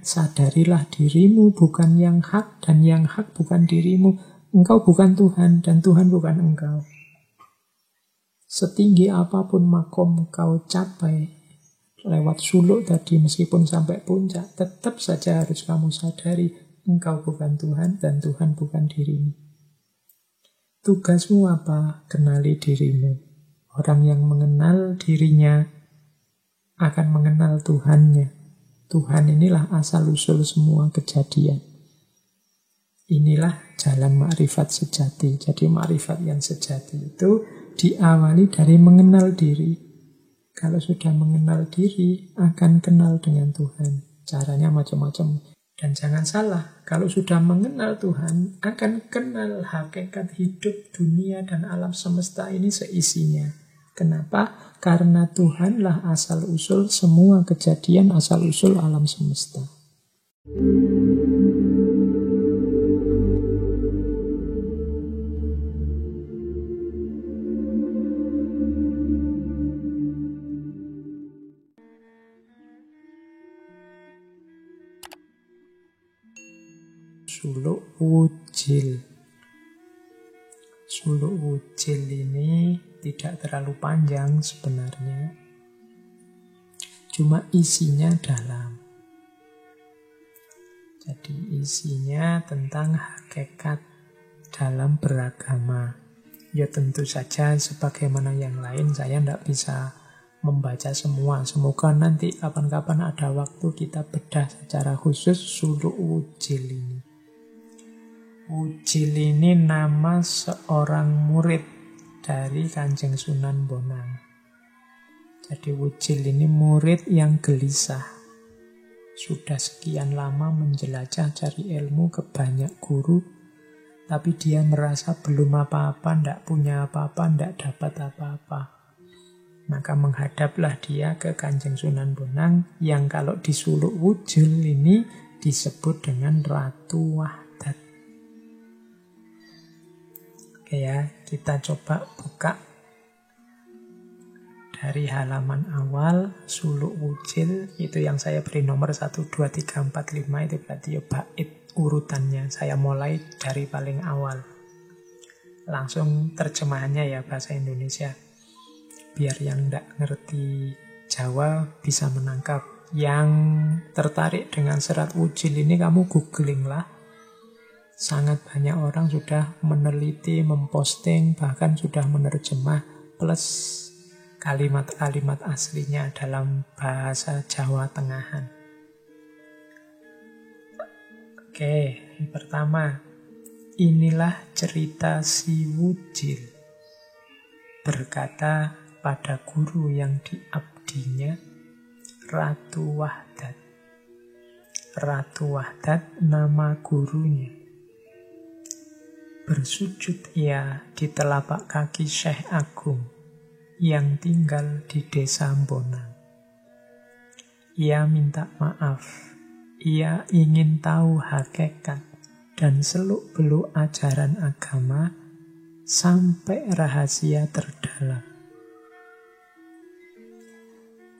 sadarilah dirimu bukan yang hak, dan yang hak bukan dirimu. Engkau bukan Tuhan, dan Tuhan bukan engkau. Setinggi apapun makom kau capai lewat suluk tadi, meskipun sampai puncak, tetap saja harus kamu sadari engkau bukan Tuhan dan Tuhan bukan dirimu. Tugasmu apa? Kenali dirimu. Orang yang mengenal dirinya akan mengenal Tuhannya. Tuhan inilah asal-usul semua kejadian. Inilah jalan makrifat sejati. Jadi makrifat yang sejati itu diawali dari mengenal diri. Kalau sudah mengenal diri, akan kenal dengan Tuhan. Caranya macam-macam. Dan jangan salah, kalau sudah mengenal Tuhan, akan kenal hakikat hidup, dunia, dan alam semesta ini seisinya. Kenapa? Karena Tuhanlah asal-usul semua kejadian, asal-usul alam semesta. Suluk wujil. Suluk wujil ini tidak terlalu panjang sebenarnya. Cuma isinya dalam. Jadi isinya tentang hakikat dalam beragama. Ya tentu saja sebagaimana yang lain saya tidak bisa membaca semua. Semoga nanti kapan-kapan ada waktu kita bedah secara khusus suluk wujil ini. Wujil ini nama seorang murid dari Kanjeng Sunan Bonang. Jadi Wujil ini murid yang gelisah. Sudah sekian lama menjelajah cari ilmu ke banyak guru, tapi dia merasa belum apa-apa, tidak punya apa-apa, tidak dapat apa-apa. Maka menghadaplah dia ke Kanjeng Sunan Bonang, yang kalau di suluk Wujil ini disebut dengan Ratu Wahdat. Oke ya, kita coba buka dari halaman awal suluk wujil. Itu yang saya beri nomor 1, 2, 3, 4, 5. Itu berarti ya bait urutannya. Saya mulai dari paling awal. Langsung terjemahannya ya bahasa Indonesia, biar yang tidak ngerti Jawa bisa menangkap. Yang tertarik dengan serat wujil ini kamu googling lah. Sangat banyak orang sudah meneliti, memposting, bahkan sudah menerjemah plus kalimat-kalimat aslinya dalam bahasa Jawa Tengahan. Oke, yang pertama, inilah cerita si Wujil. Berkata pada guru yang diabdinya, Ratu Wahdat. Ratu Wahdat nama gurunya. Bersujud ia di telapak kaki Syekh Agung yang tinggal di desa Bonang. Ia minta maaf. Ia ingin tahu hakikat dan seluk-beluk ajaran agama sampai rahasia terdalam.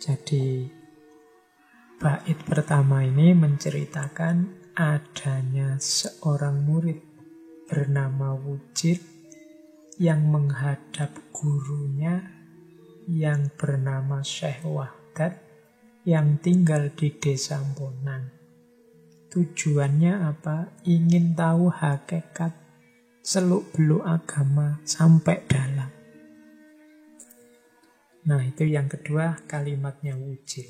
Jadi, bait pertama ini menceritakan adanya seorang murid bernama Wujil yang menghadap gurunya yang bernama Syekh Wahdat yang tinggal di desa Bonang. Tujuannya apa? Ingin tahu hakikat seluk-beluk agama sampai dalam. Nah, itu yang kedua kalimatnya Wujil.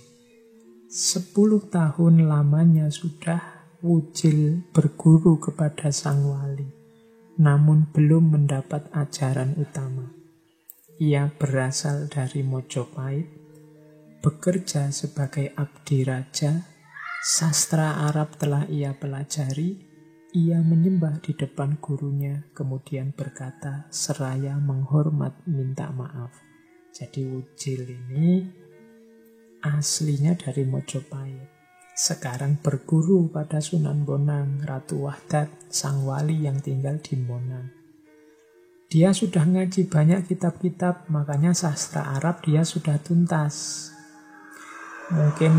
10 tahun lamanya sudah Wujil berguru kepada sang wali, namun belum mendapat ajaran utama. Ia berasal dari Mojopahit, bekerja sebagai abdi raja, sastra Arab telah ia pelajari, ia menyembah di depan gurunya, kemudian berkata seraya menghormat minta maaf. Jadi Wujil ini aslinya dari Mojopahit. Sekarang berguru pada Sunan Bonang, Ratu Wahdat, sang wali yang tinggal di Bonang. Dia sudah ngaji banyak kitab-kitab, makanya sastra Arab dia sudah tuntas. Mungkin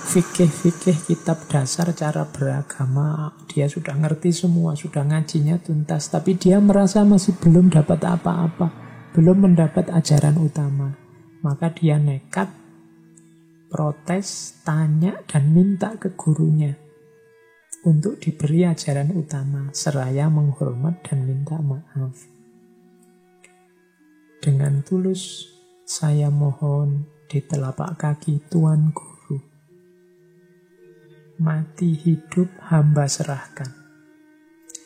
fikih-fikih kitab dasar cara beragama dia sudah ngerti semua, sudah ngajinya tuntas, tapi dia merasa masih belum dapat apa-apa, belum mendapat ajaran utama. Maka dia nekat protes, tanya dan minta ke gurunya untuk diberi ajaran utama, seraya menghormat dan minta maaf. Dengan tulus saya mohon di telapak kaki Tuan Guru, mati hidup hamba serahkan.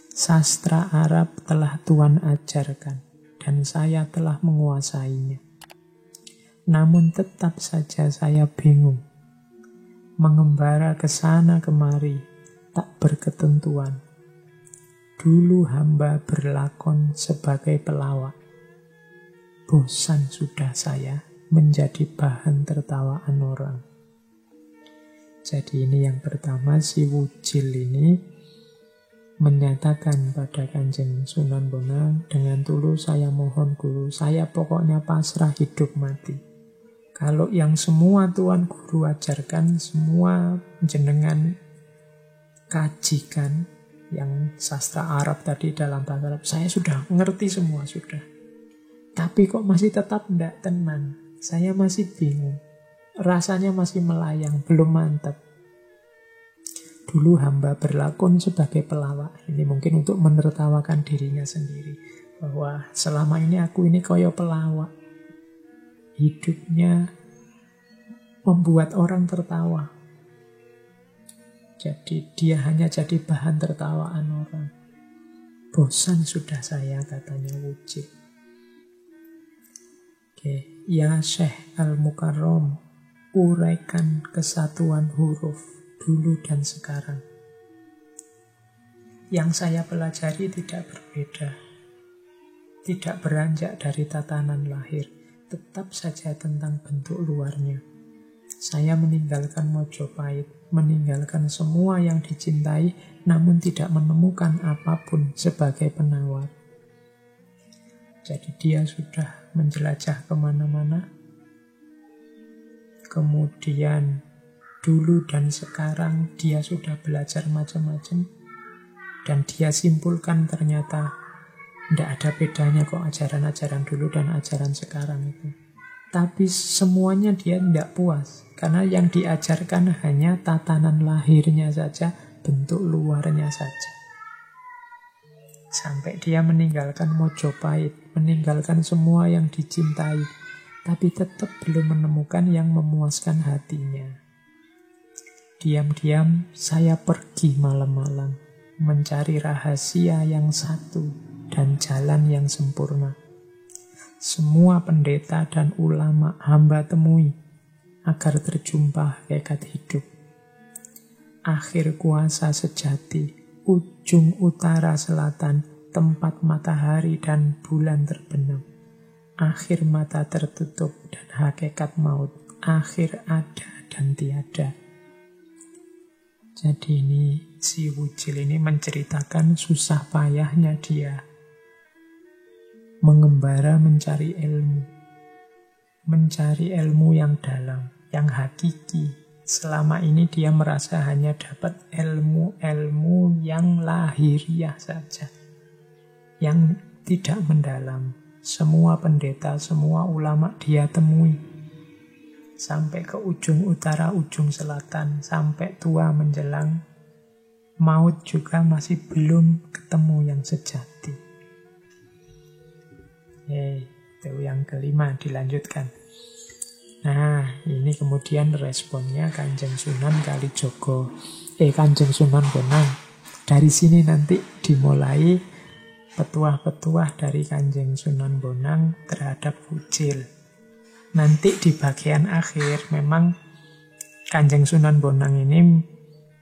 Sastra Arab telah Tuan ajarkan dan saya telah menguasainya. Namun tetap saja saya bingung, mengembara ke sana kemari tak berketentuan. Dulu hamba berlakon sebagai pelawak. Bosan sudah saya menjadi bahan tertawaan orang. Jadi ini yang pertama, si Wujil ini menyatakan pada Kanjeng Sunan Bonang, dengan tulus saya mohon guru, saya pokoknya pasrah hidup mati. Kalau yang semua Tuan Guru ajarkan, semua jenengan kajikan, yang sastra Arab tadi dalam bahasa Arab, saya sudah mengerti semua, sudah. Tapi kok masih tetap tidak tenang. Saya masih bingung. Rasanya masih melayang, belum mantap. Dulu hamba berlakon sebagai pelawak. Ini mungkin untuk menertawakan dirinya sendiri. Bahwa selama ini aku ini koyo pelawak. Hidupnya membuat orang tertawa. Jadi dia hanya jadi bahan tertawaan orang. Bosan sudah saya, katanya Wujil. Oke, ya Syekh Al-Mukarram, uraikan kesatuan huruf dulu dan sekarang. Yang saya pelajari tidak berbeda, tidak beranjak dari tatanan lahir, tetap saja tentang bentuk luarnya. Saya meninggalkan Mojopahit, meninggalkan semua yang dicintai, namun tidak menemukan apapun sebagai penawar. Jadi dia sudah menjelajah kemana-mana. Kemudian dulu dan sekarang dia sudah belajar macam-macam. Dan dia simpulkan ternyata tidak ada bedanya kok ajaran-ajaran dulu dan ajaran sekarang itu. Tapi semuanya dia tidak puas. Karena yang diajarkan hanya tatanan lahirnya saja, bentuk luarnya saja. Sampai dia meninggalkan Mojopahit, meninggalkan semua yang dicintai, tapi tetap belum menemukan yang memuaskan hatinya. Diam-diam saya pergi malam-malam, mencari rahasia yang satu dan jalan yang sempurna. Semua pendeta dan ulama hamba temui, agar terjumpa hakikat hidup. Akhir kuasa sejati, ujung utara selatan, tempat matahari dan bulan terbenam. Akhir mata tertutup dan hakikat maut. Akhir ada dan tiada. Jadi ini si Wujil ini menceritakan susah payahnya dia mengembara mencari ilmu. Mencari ilmu yang dalam, yang hakiki. Selama ini dia merasa hanya dapat ilmu-ilmu yang lahiriah saja, yang tidak mendalam. Semua pendeta, semua ulama dia temui. Sampai ke ujung utara, ujung selatan, sampai tua menjelang maut juga masih belum ketemu yang sejati. Itu yang kelima, dilanjutkan. Nah, ini kemudian responnya Kanjeng Sunan Kalijogo. Kanjeng Sunan Bonang. Dari sini nanti dimulai petuah-petuah dari Kanjeng Sunan Bonang terhadap Wujil. Nanti di bagian akhir memang Kanjeng Sunan Bonang ini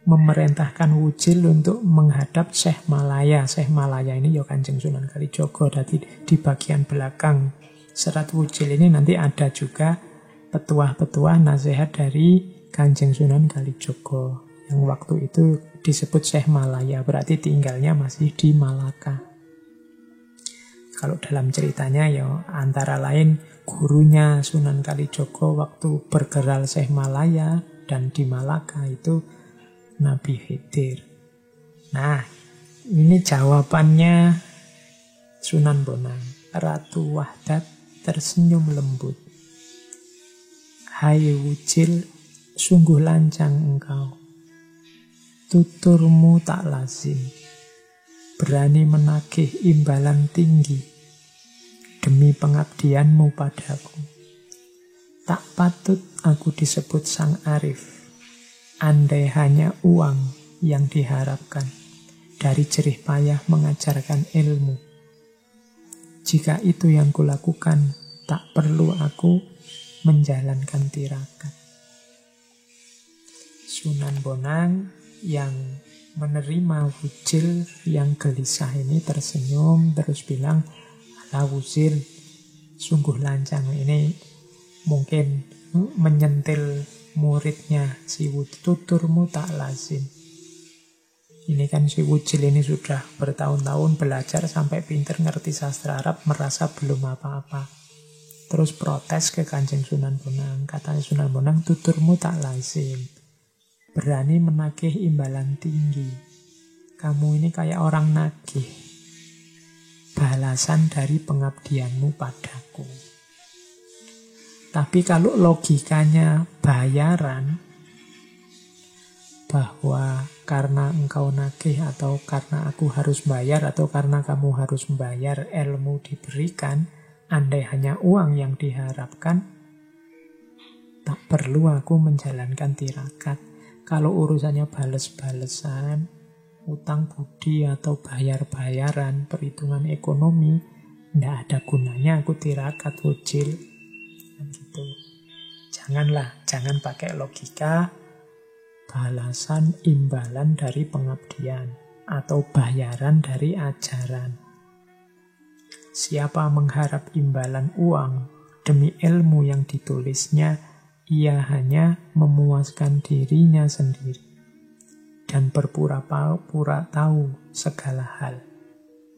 memerintahkan Wujil untuk menghadap Syekh Malaya. Syekh Malaya ini ya Kanjeng Sunan Kalijogo. Jadi di bagian belakang serat Wujil ini nanti ada juga petuah-petuah nasihat dari Kanjeng Sunan Kalijogo. Yang waktu itu disebut Syekh Malaya, berarti tinggalnya masih di Malaka. Kalau dalam ceritanya ya antara lain gurunya Sunan Kalijogo waktu bergerak Syekh Malaya dan di Malaka itu Nabi Khidir. Nah, ini jawabannya Sunan Bonang. Ratu Wahdat tersenyum lembut. Hai Wujil, sungguh lancang engkau. Tuturmu tak lazim. Berani menagih imbalan tinggi demi pengabdianmu padaku. Tak patut aku disebut sang arif, andai hanya uang yang diharapkan dari jerih payah mengajarkan ilmu. Jika itu yang kulakukan, tak perlu aku menjalankan tirakat. Sunan Bonang yang menerima Wujil yang gelisah ini tersenyum terus bilang, "Alah Wujil, sungguh lancang." Ini mungkin menyentil muridnya si Wujil. Tuturmu tak lazim. Ini kan si Wujil ini sudah bertahun-tahun belajar sampai pinter ngerti sastra Arab, merasa belum apa-apa. Terus protes ke Kanjeng Sunan Bonang. Katanya Sunan Bonang, tuturmu tak lazim. Berani menagih imbalan tinggi. Kamu ini kayak orang nagih. Balasan dari pengabdianmu padaku. Tapi kalau logikanya bayaran, bahwa karena engkau nagih atau karena aku harus bayar atau karena kamu harus membayar ilmu diberikan, andai hanya uang yang diharapkan, tak perlu aku menjalankan tirakat. Kalau urusannya bales-balesan, utang budi atau bayar-bayaran, perhitungan ekonomi, tidak ada gunanya aku tirakat Wujil. Gitu. Jangan pakai logika balasan imbalan dari pengabdian atau bayaran dari ajaran. Siapa mengharap imbalan uang demi ilmu yang ditulisnya, ia hanya memuaskan dirinya sendiri dan berpura-pura tahu segala hal,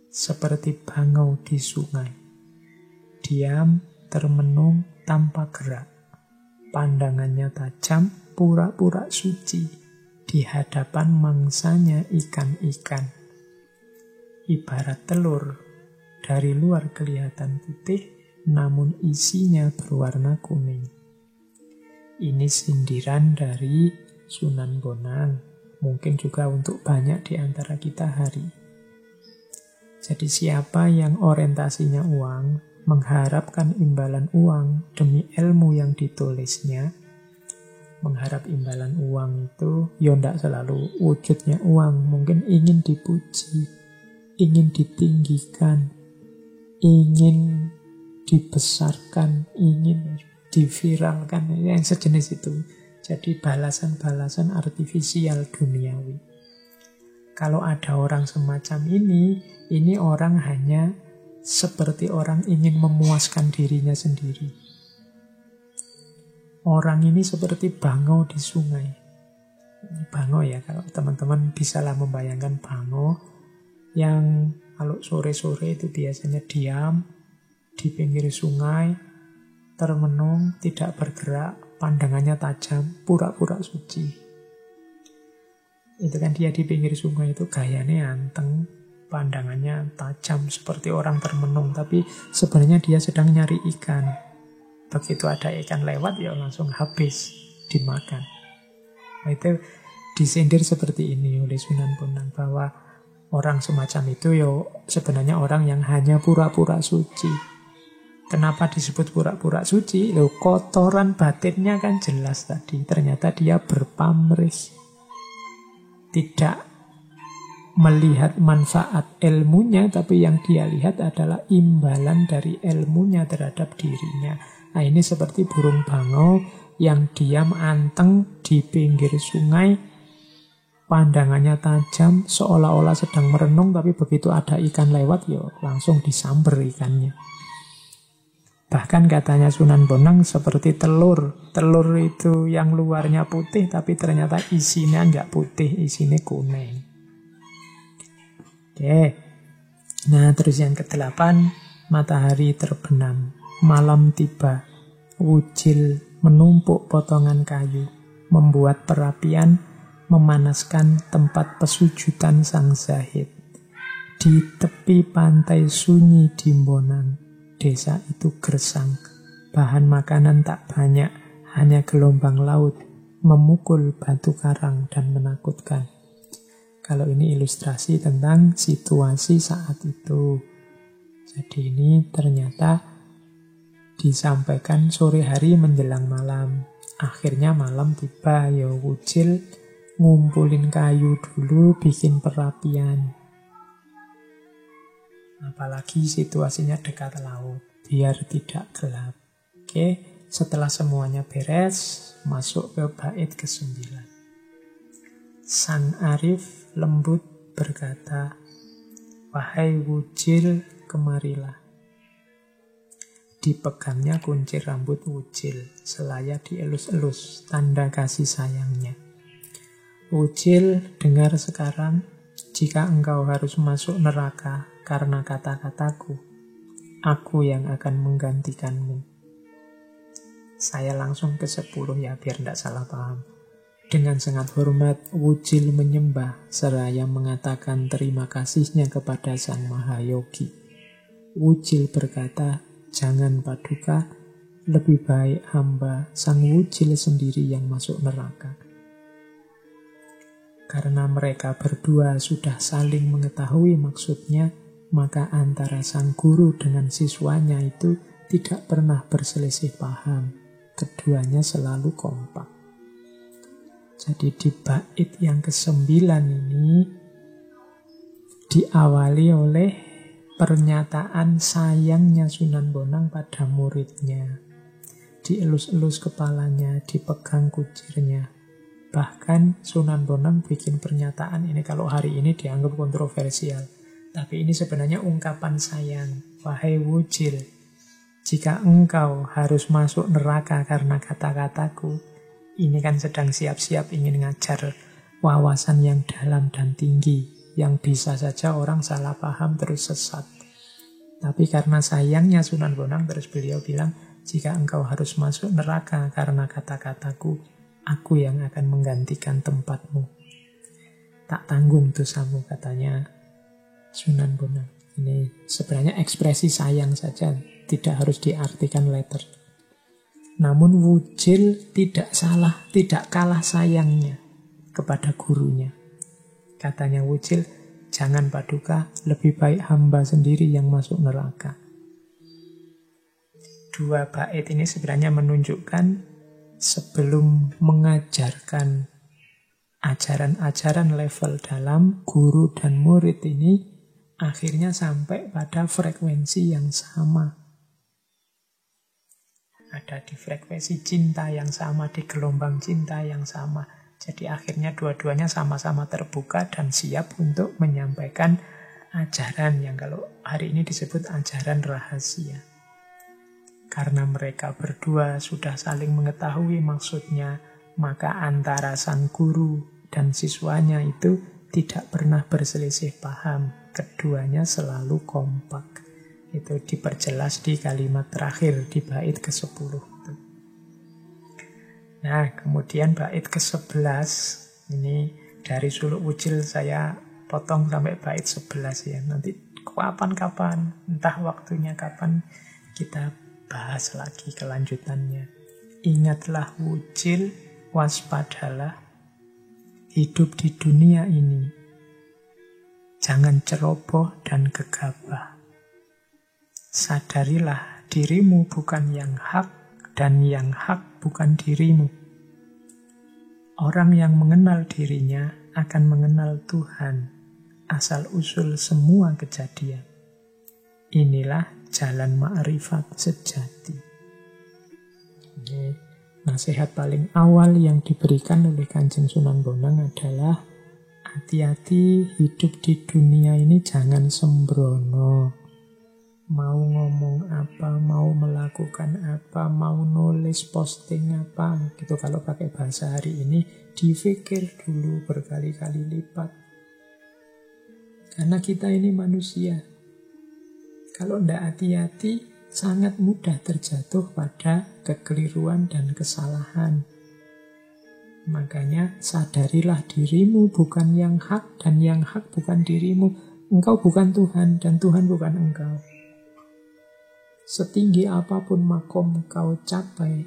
seperti bangau di sungai. Diam, termenung, tanpa gerak. Pandangannya tajam, pura-pura suci di hadapan mangsanya ikan-ikan. Ibarat telur, dari luar kelihatan putih, namun isinya berwarna kuning. Ini sindiran dari Sunan Bonang, mungkin juga untuk banyak di antara kita hari. Jadi siapa yang orientasinya uang, mengharapkan imbalan uang demi ilmu yang ditulisnya, mengharap imbalan uang itu ya tidak selalu wujudnya uang, mungkin ingin dipuji, ingin ditinggikan, ingin dibesarkan, ingin diviralkan, yang sejenis itu. Jadi balasan-balasan artifisial duniawi. Kalau ada orang semacam ini orang hanya seperti orang ingin memuaskan dirinya sendiri. Orang ini seperti bangau di sungai. Bangau ya, kalau teman-teman bisalah membayangkan bangau yang kalau sore-sore itu biasanya diam di pinggir sungai, termenung, tidak bergerak, pandangannya tajam, pura-pura suci. Itu kan dia di pinggir sungai itu gayanya anteng, pandangannya tajam seperti orang termenung, tapi sebenarnya dia sedang nyari ikan. Begitu ada ikan lewat, ya langsung habis dimakan. Nah, itu disindir seperti ini oleh Sunan Bonang, bahwa orang semacam itu ya sebenarnya orang yang hanya pura-pura suci. Kenapa disebut pura-pura suci? Loh, kotoran batinnya kan jelas tadi. Ternyata dia berpamrih. Tidak melihat manfaat ilmunya, tapi yang dia lihat adalah imbalan dari ilmunya terhadap dirinya. Nah, ini seperti burung bangau yang diam anteng di pinggir sungai, pandangannya tajam, seolah-olah sedang merenung, tapi begitu ada ikan lewat, ya langsung disamber ikannya. Bahkan katanya Sunan Bonang seperti telur. Telur itu yang luarnya putih, tapi ternyata isinya nggak putih, isinya kuning. Oke. Nah, terus yang ke-8, matahari terbenam, malam tiba, Wujil menumpuk potongan kayu, membuat perapian, memanaskan tempat pesujudan sang zahid. Di tepi pantai sunyi di Bonang, desa itu gersang, bahan makanan tak banyak, hanya gelombang laut, memukul batu karang dan menakutkan. Kalau ini ilustrasi tentang situasi saat itu. Jadi ini ternyata disampaikan sore hari menjelang malam. Akhirnya malam tiba, ya Wujil ngumpulin kayu dulu, bikin perapian. Apalagi situasinya dekat laut, biar tidak gelap. Oke, setelah semuanya beres, masuk ke bait ke-9. Sang Arif lembut berkata, "Wahai Wujil, kemarilah." Dipegangnya kunci rambut Wujil, selaya dielus-elus, tanda kasih sayangnya. "Wujil, dengar sekarang, jika engkau harus masuk neraka karena kata-kataku, aku yang akan menggantikanmu." Saya langsung ke 10 ya, biar tidak salah paham. Dengan sangat hormat, Wujil menyembah, seraya mengatakan terima kasihnya kepada Sang Mahayogi. Wujil berkata, "Jangan Paduka, lebih baik hamba Sang Wujil sendiri yang masuk neraka." Karena mereka berdua sudah saling mengetahui maksudnya, maka antara sang guru dengan siswanya itu tidak pernah berselisih paham. Keduanya selalu kompak. Jadi di bait yang ke-9 ini diawali oleh pernyataan sayangnya Sunan Bonang pada muridnya. Dielus-elus kepalanya, dipegang kucirnya. Bahkan Sunan Bonang bikin pernyataan ini, kalau hari ini dianggap kontroversial. Tapi ini sebenarnya ungkapan sayang. "Wahai Wujil, jika engkau harus masuk neraka karena kata-kataku," ini kan sedang siap-siap ingin ngajar wawasan yang dalam dan tinggi, yang bisa saja orang salah paham terus sesat. Tapi karena sayangnya Sunan Bonang, terus beliau bilang, "Jika engkau harus masuk neraka karena kata-kataku, aku yang akan menggantikan tempatmu. Tak tanggung dosamu," katanya Sunan Bonang. Ini sebenarnya ekspresi sayang saja, tidak harus diartikan letter. Namun Wujil tidak salah, tidak kalah sayangnya kepada gurunya. Katanya Wujil, "Jangan Paduka, lebih baik hamba sendiri yang masuk neraka." Dua bait ini sebenarnya menunjukkan sebelum mengajarkan ajaran-ajaran level dalam, guru dan murid ini akhirnya sampai pada frekuensi yang sama. Ada di frekuensi cinta yang sama, di gelombang cinta yang sama. Jadi akhirnya dua-duanya sama-sama terbuka dan siap untuk menyampaikan ajaran yang kalau hari ini disebut ajaran rahasia. Karena mereka berdua sudah saling mengetahui maksudnya, maka antara sang guru dan siswanya itu tidak pernah berselisih paham. Keduanya selalu kompak. Itu diperjelas di kalimat terakhir di bait ke-10. Nah, kemudian bait ke-11 ini dari Suluk Wujil saya potong sampai bait 11 ya. Nanti kapan-kapan, entah waktunya kapan, kita bahas lagi kelanjutannya. Ingatlah Wujil, waspadalah, hidup di dunia ini jangan ceroboh dan gegabah. Sadarilah dirimu bukan yang hak dan yang hak bukan dirimu. Orang yang mengenal dirinya akan mengenal Tuhan, asal-usul semua kejadian. Inilah jalan ma'rifat sejati. Ini nasihat paling awal yang diberikan oleh Kanjeng Sunan Bonang adalah hati-hati hidup di dunia ini jangan sembrono. Mau ngomong apa, mau melakukan apa, mau nulis posting apa, gitu kalau pakai bahasa hari ini, dipikir dulu berkali-kali lipat. Karena kita ini manusia. Kalau tidak hati-hati, sangat mudah terjatuh pada kekeliruan dan kesalahan. Makanya sadarilah dirimu bukan yang hak, dan yang hak bukan dirimu. Engkau bukan Tuhan, dan Tuhan bukan engkau. Setinggi apapun makom kau capai,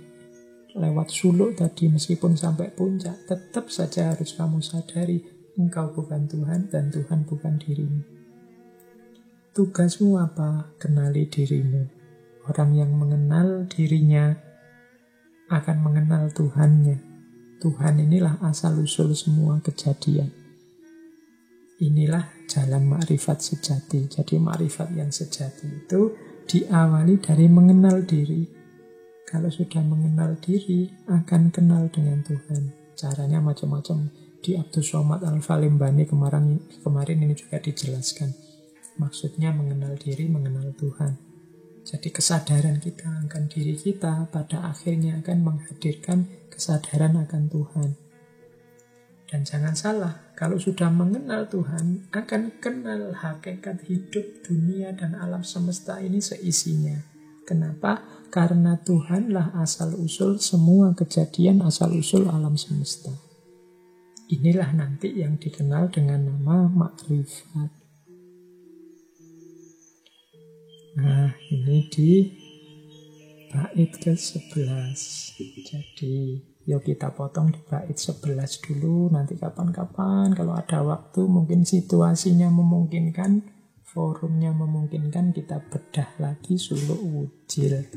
lewat suluk tadi meskipun sampai puncak, tetap saja harus kamu sadari, engkau bukan Tuhan, dan Tuhan bukan dirimu. Tugasmu apa? Kenali dirimu. Orang yang mengenal dirinya akan mengenal Tuhannya. Tuhan inilah asal-usul semua kejadian. Inilah jalan makrifat sejati. Jadi makrifat yang sejati itu diawali dari mengenal diri. Kalau sudah mengenal diri, akan kenal dengan Tuhan. Caranya macam-macam. Di Abdus Somad Al-Falimbani kemarin ini juga dijelaskan. Maksudnya mengenal diri, mengenal Tuhan. Jadi kesadaran kita akan diri kita pada akhirnya akan menghadirkan kesadaran akan Tuhan. Dan jangan salah, kalau sudah mengenal Tuhan, akan kenal hakikat hidup, dunia, dan alam semesta ini seisinya. Kenapa? Karena Tuhanlah asal-usul semua kejadian, asal-usul alam semesta. Inilah nanti yang dikenal dengan nama makrifat. Nah, ini di bait ke-11. Jadi, yuk kita potong di bait 11 dulu. Nanti kapan-kapan kalau ada waktu, mungkin situasinya memungkinkan, forumnya memungkinkan, kita bedah lagi suluk wujil.